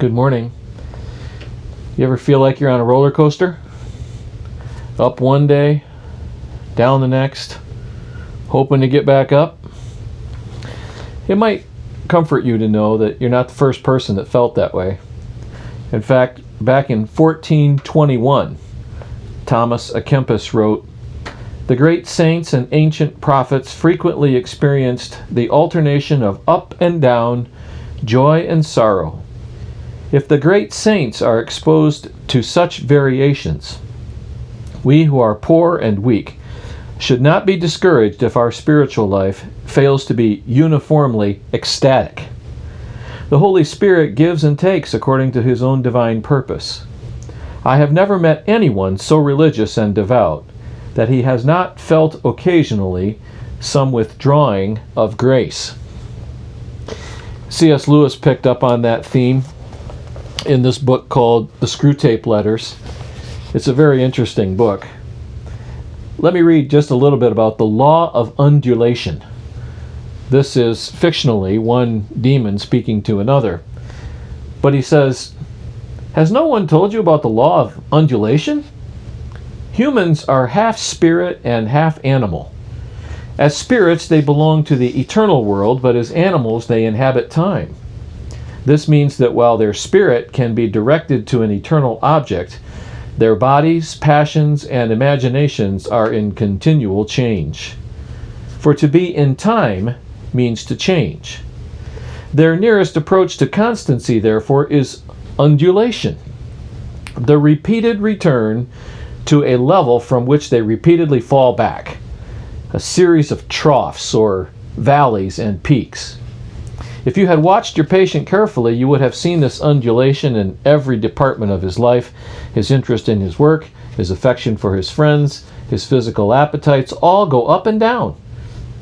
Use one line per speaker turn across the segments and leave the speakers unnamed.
Good morning. You ever feel like you're on a roller coaster? Up one day, down the next, hoping to get back up? It might comfort you to know that you're not the first person that felt that way. In fact, back in 1421, Thomas à Kempis wrote, "The great saints and ancient prophets frequently experienced the alternation of up and down, joy and sorrow. If the great saints are exposed to such variations, we who are poor and weak should not be discouraged if our spiritual life fails to be uniformly ecstatic. The Holy Spirit gives and takes according to His own divine purpose. I have never met anyone so religious and devout that he has not felt occasionally some withdrawing of grace." C.S. Lewis picked up on that theme in this book called The Screwtape Letters. It's a very interesting book. Let me read just a little bit about the law of undulation. This is fictionally one demon speaking to another. But he says, "Has no one told you about the law of undulation? Humans are half spirit and half animal. As spirits, they belong to the eternal world, but as animals, they inhabit time. This means that while their spirit can be directed to an eternal object, their bodies, passions, and imaginations are in continual change. For to be in time means to change. Their nearest approach to constancy, therefore, is undulation, the repeated return to a level from which they repeatedly fall back, a series of troughs or valleys and peaks. If you had watched your patient carefully, you would have seen this undulation in every department of his life: his interest in his work, his affection for his friends, his physical appetites, all go up and down.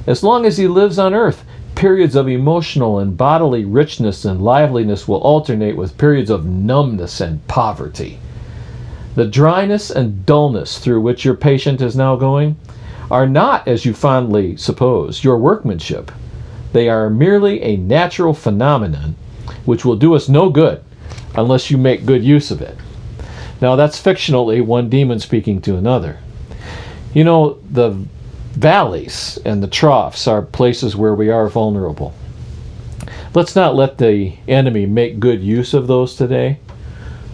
As long as he lives on earth, periods of emotional and bodily richness and liveliness will alternate with periods of numbness and poverty. The dryness and dullness through which your patient is now going are not, as you fondly suppose, your workmanship. They are merely a natural phenomenon which will do us no good unless you make good use of it." Now that's fictionally one demon speaking to another. You know, the valleys and the troughs are places where we are vulnerable. Let's not let the enemy make good use of those today,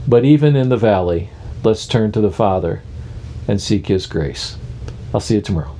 but even in the valley, let's turn to the Father and seek His grace. I'll see you tomorrow.